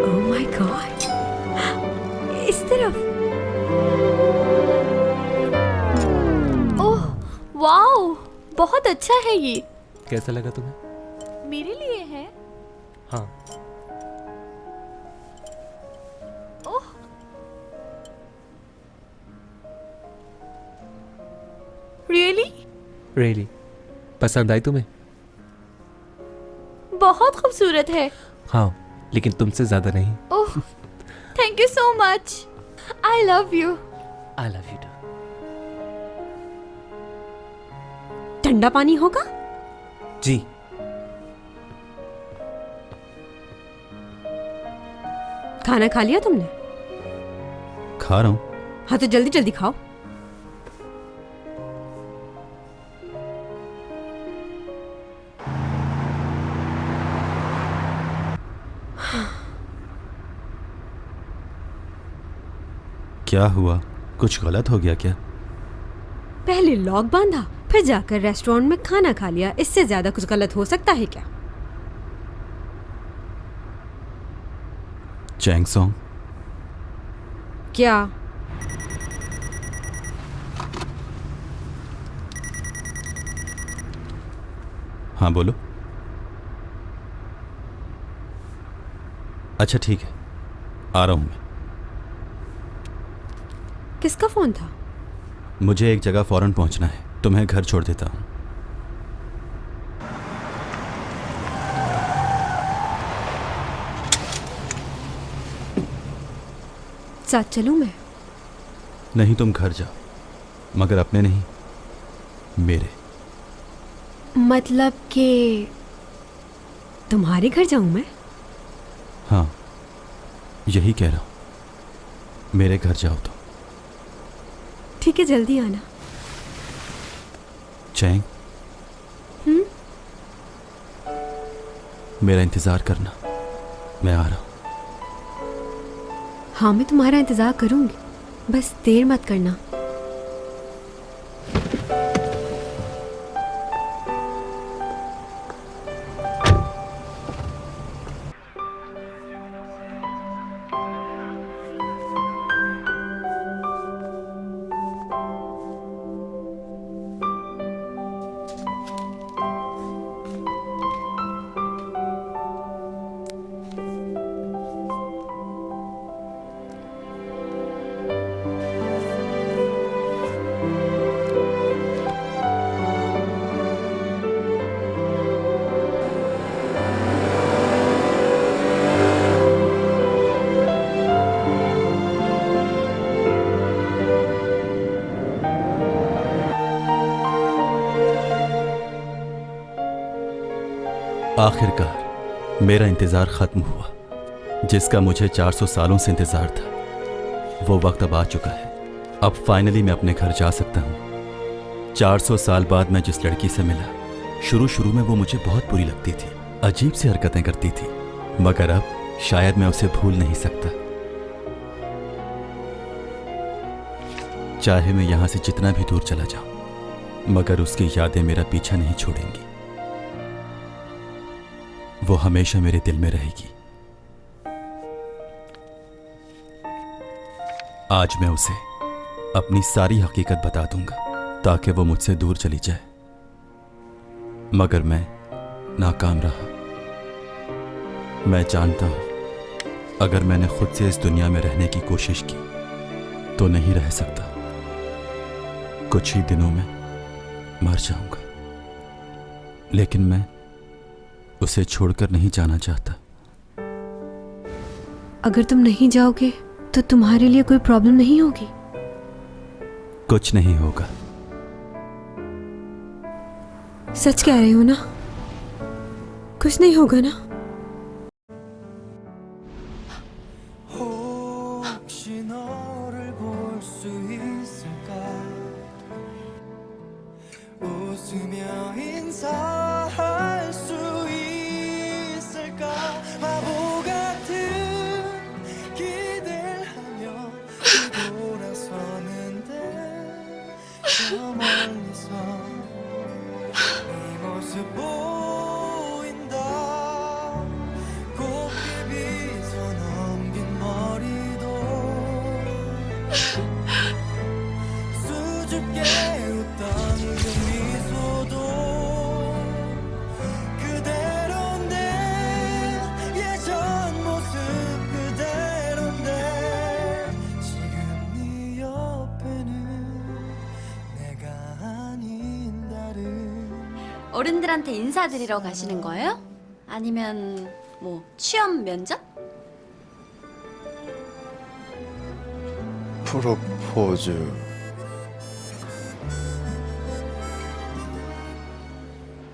Oh my God! इस तरफ। ओह वाओ, बहुत अच्छा है ये। कैसा लगा तुम्हें? मेरे लिए है? हाँ। ओह रियली पसंद आई तुम्हें? बहुत खूबसूरत है। हाँ, लेकिन तुमसे ज़्यादा नहीं। Oh, thank you so much. I love you. I love you too. ठंडा पानी होगा? जी। खाना खा लिया तुमने? खा रहा हूं। हाँ तो जल्दी जल्दी खाओ। क्या हुआ? कुछ गलत हो गया क्या? पहले लॉक बांधा, फिर जाकर रेस्टोरेंट में खाना खा लिया। इससे ज्यादा कुछ गलत हो सकता है क्या? चैंग सॉन्ग। क्या? हाँ बोलो। अच्छा ठीक है, आ रहा हूं मैं। किसका फोन था? मुझे एक जगह फौरन पहुंचना है, तुम्हें घर छोड़ देता हूं। साथ चलूं मैं? नहीं, तुम घर जाओ, मगर अपने नहीं, मेरे। मतलब कि तुम्हारे घर जाऊं मैं? हाँ, यही कह रहा हूं, मेरे घर जाओ तो। ठीक है, जल्दी आना। चैंग, मेरा इंतजार करना, मैं आ रहा हूं। हाँ, मैं तुम्हारा इंतजार करूंगी, बस देर मत करना। आखिरकार मेरा इंतजार खत्म हुआ। जिसका मुझे 400 सालों से इंतजार था, वो वक्त अब आ चुका है। अब फाइनली मैं अपने घर जा सकता हूँ। 400 साल बाद मैं जिस लड़की से मिला, शुरू में वो मुझे बहुत बुरी लगती थी, अजीब सी हरकतें करती थी, मगर अब शायद मैं उसे भूल नहीं सकता। चाहे मैं यहां से जितना भी दूर चला जाऊं, मगर उसकी यादें मेरा पीछा नहीं छोड़ेंगी। वो हमेशा मेरे दिल में रहेगी। आज मैं उसे अपनी सारी हकीकत बता दूंगा, ताकि वो मुझसे दूर चली जाए, मगर मैं नाकाम रहा। मैं जानता हूं, अगर मैंने खुद से इस दुनिया में रहने की कोशिश की तो नहीं रह सकता। कुछ ही दिनों में मर जाऊंगा, लेकिन मैं उसे छोड़कर नहीं जाना चाहता। अगर तुम नहीं जाओगे तो तुम्हारे लिए कोई प्रॉब्लम नहीं होगी? कुछ नहीं होगा। सच कह रहे हो ना? कुछ नहीं होगा ना? 어른들한테 인사드리러 가시는 거예요? 아니면 뭐 취업 면접? 프로포즈.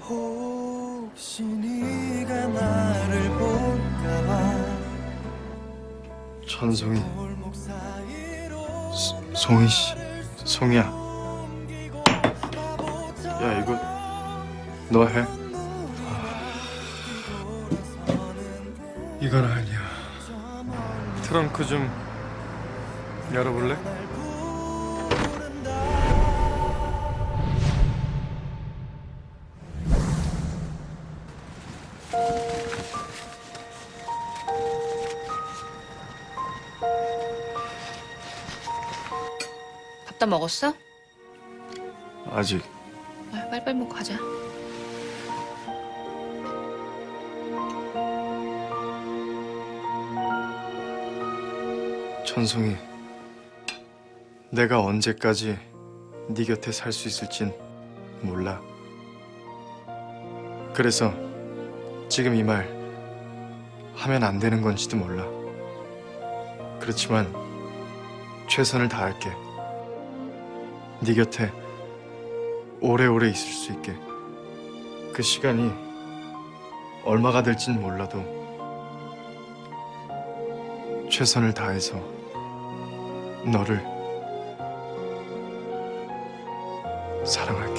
혹시 네가 나를 볼까봐 천송이. 송이 씨. 송이야. 야, 이거 너 해. 이건 아니야. 트렁크 좀 열어볼래? 밥 다 먹었어? 아직. 아, 빨리빨리 먹고 가자. 천송이. 내가 언제까지 네 곁에 살 수 있을진 몰라. 그래서 지금 이 말 하면 안 되는 건지도 몰라. 그렇지만 최선을 다할게. 네 곁에 오래오래 있을 수 있게. 그 시간이 얼마가 될진 몰라도 최선을 다해서 너를 사랑할게.